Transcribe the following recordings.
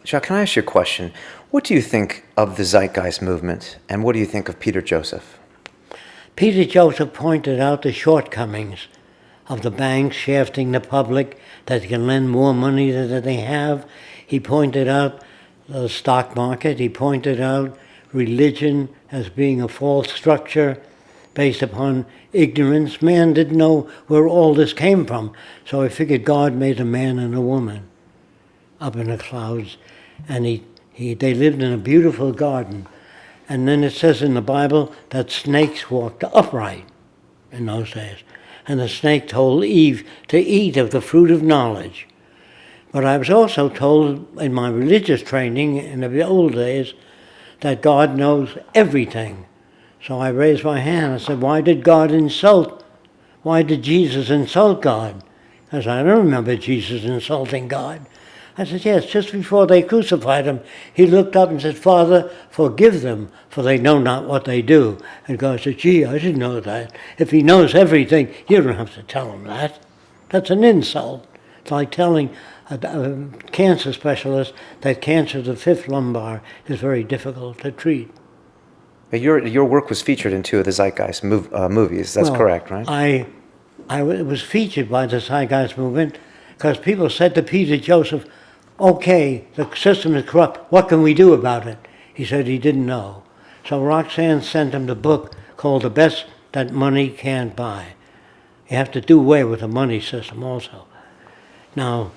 Jacque, can I ask you a question? What do you think of the Zeitgeist movement, and what do you think of Peter Joseph? Peter Joseph pointed out the shortcomings of the banks shafting the public that can lend more money than they have. He pointed out the stock market. He pointed out religion as being a false structure based upon ignorance. Man didn't know where all this came from, so I figured God made a man and a woman up in the clouds, and they lived in a beautiful garden. And then it says in the Bible that snakes walked upright in those days. And the snake told Eve to eat of the fruit of knowledge. But I was also told in my religious training in the old days that God knows everything. So I raised my hand and said, why did Jesus insult God? I said, I don't remember Jesus insulting God. I said, yes, just before they crucified him, he looked up and said, Father, forgive them, for they know not what they do. And God said, gee, I didn't know that. If he knows everything, you don't have to tell him that. That's an insult. It's like telling a cancer specialist that cancer of the fifth lumbar is very difficult to treat. Your work was featured in 2 of the Zeitgeist movies. That's correct, right? I was featured by the Zeitgeist movement because people said to Peter Joseph, okay, the system is corrupt. What can we do about it? He said he didn't know. So Roxanne sent him the book called The Best That Money Can't Buy. You have to do away with the money system also. Now,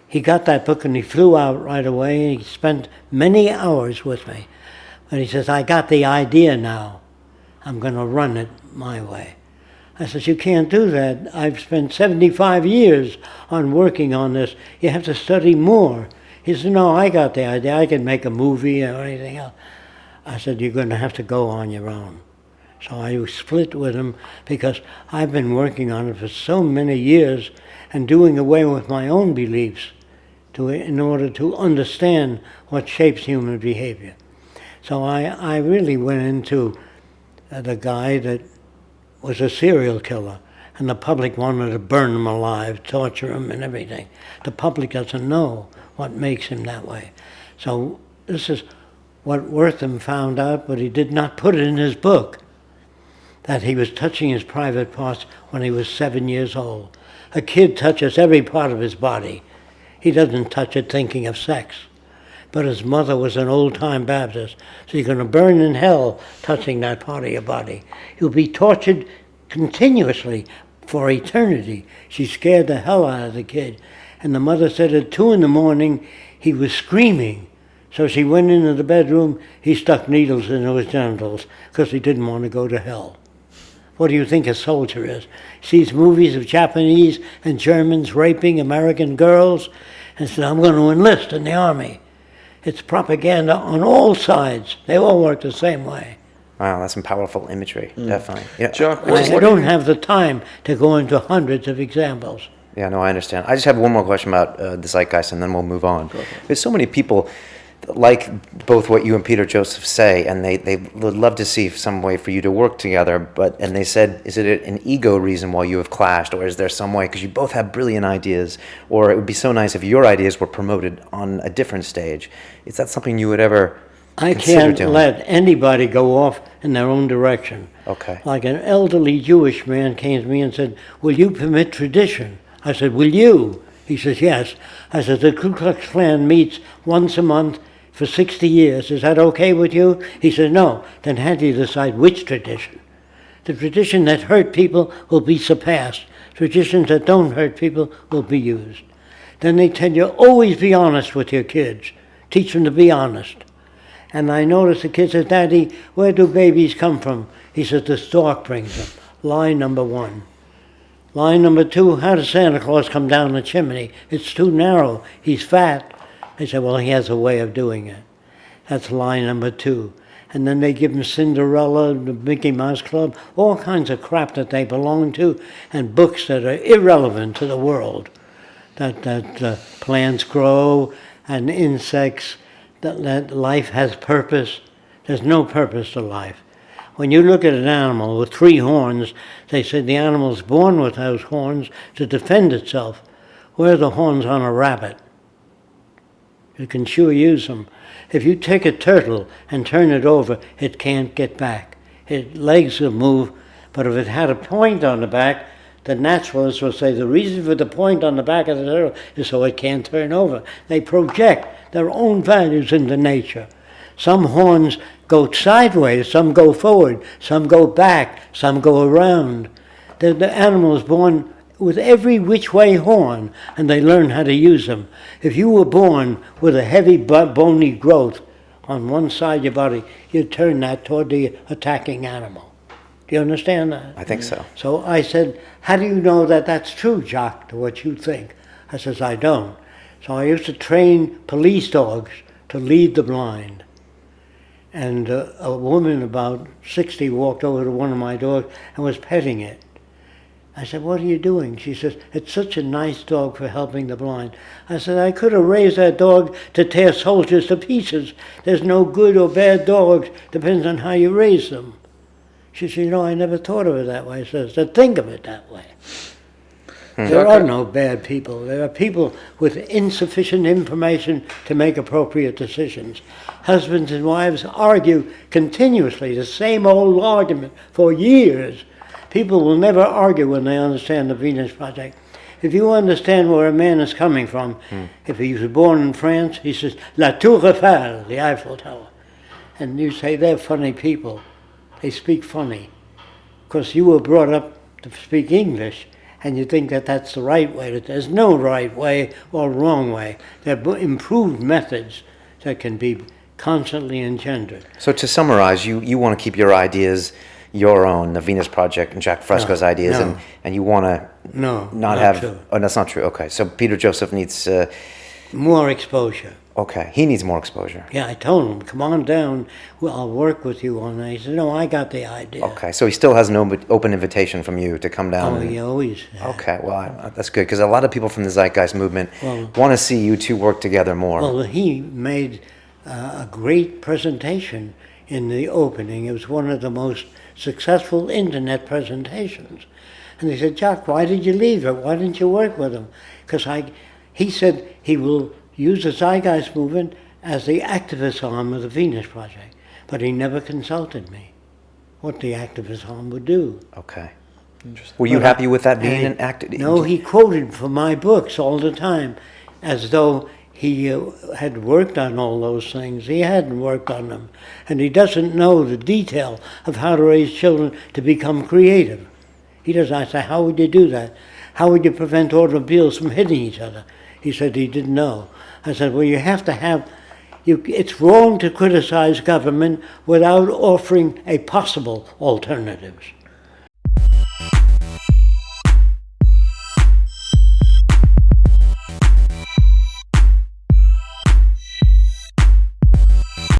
he got that book and he flew out right away. He spent many hours with me. And he says, I got the idea now. I'm going to run it my way. I said, you can't do that. I've spent 75 years on working on this. You have to study more. He said, no, I got the idea. I can make a movie or anything else. I said, you're going to have to go on your own. So I split with him because I've been working on it for so many years and doing away with my own beliefs in order to understand what shapes human behavior. So I really went into the guy that was a serial killer, and the public wanted to burn him alive, torture him and everything. The public doesn't know what makes him that way. So this is what Wortham found out, but he did not put it in his book, that he was touching his private parts when he was 7 years old. A kid touches every part of his body. He doesn't touch it thinking of sex. But his mother was an old-time Baptist, so you're going to burn in hell touching that part of your body. You'll be tortured continuously for eternity. She scared the hell out of the kid. And the mother said at 2 a.m, he was screaming. So she went into the bedroom, he stuck needles into his genitals because he didn't want to go to hell. What do you think a soldier is? Sees movies of Japanese and Germans raping American girls and says, I'm going to enlist in the army. It's propaganda on all sides. They all work the same way. Wow, that's some powerful imagery, definitely. Yeah. Jacque, I don't have the time to go into hundreds of examples. Yeah, no, I understand. I just have one more question about the Zeitgeist, and then we'll move on. There's so many people like both what you and Peter Joseph say, and they would love to see some way for you to work together, and they said, is it an ego reason why you have clashed, or is there some way, because you both have brilliant ideas, or it would be so nice if your ideas were promoted on a different stage. Is that something you would ever consider doing? Let anybody go off in their own direction. Okay. Like an elderly Jewish man came to me and said, will you permit tradition? I said, will you? He says, yes. I said, the Ku Klux Klan meets once a month for 60 years. Is that okay with you? He said, no. Then how do you decide which tradition? The tradition that hurt people will be surpassed. Traditions that don't hurt people will be used. Then they tell you, always be honest with your kids. Teach them to be honest. And I noticed the kid says, Daddy, where do babies come from? He says, the stork brings them. Lie number 1. Lie number 2, how does Santa Claus come down the chimney? It's too narrow. He's fat. They say, well, he has a way of doing it. That's lie number 2. And then they give them Cinderella, the Mickey Mouse Club, all kinds of crap that they belong to, and books that are irrelevant to the world. That plants grow, and insects, that life has purpose. There's no purpose to life. When you look at an animal with 3 horns, they say the animal's born with those horns to defend itself. Where are the horns on a rabbit? You can sure use them. If you take a turtle and turn it over, it can't get back. Its legs will move, but if it had a point on the back, the naturalists will say the reason for the point on the back of the turtle is so it can't turn over. They project their own values into nature. Some horns go sideways, some go forward, some go back, some go around. The animal is born with every which way horn, and they learn how to use them. If you were born with a heavy bony growth on one side of your body, you'd turn that toward the attacking animal. Do you understand that? I think so. So I said, how do you know that that's true, Jacque, to what you think? I says, I don't. So I used to train police dogs to lead the blind. And a woman about 60 walked over to one of my dogs and was petting it. I said, what are you doing? She says, it's such a nice dog for helping the blind. I said, I could have raised that dog to tear soldiers to pieces. There's no good or bad dogs. Depends on how you raise them. She said, I never thought of it that way. I said, think of it that way. There are no bad people. There are people with insufficient information to make appropriate decisions. Husbands and wives argue continuously, the same old argument for years. People will never argue when they understand the Venus Project. If you understand where a man is coming from, if he was born in France, he says, La Tour Eiffel, the Eiffel Tower. And you say, they're funny people. They speak funny. Because you were brought up to speak English, and you think that that's the right way. There's no right way or wrong way. There are improved methods that can be constantly engendered. So to summarize, you want to keep your ideas your own, the Venus Project and Jacque Fresco's ideas, and you want to not have... True. Oh, that's not true. Okay, so Peter Joseph needs... More exposure. Okay, he needs more exposure. Yeah, I told him, come on down, I'll work with you on that. He said, no, I got the idea. Okay, so he still has an open invitation from you to come down. Oh, he always... Okay, well, that's good, because a lot of people from the Zeitgeist movement want to see you two work together more. Well, he made a great presentation in the opening. It was one of the most successful internet presentations. And they said, Jacque, why did you leave it? Why didn't you work with him? Because he said he will use the Zeitgeist movement as the activist arm of the Venus Project. But he never consulted me what the activist arm would do. Okay. Were you happy with that being an activist? No, he quoted from my books all the time as though he had worked on all those things. He hadn't worked on them. And he doesn't know the detail of how to raise children to become creative. He doesn't. I say, how would you do that? How would you prevent automobiles from hitting each other? He said he didn't know. I said, well, you have to have... it's wrong to criticize government without offering a possible alternatives.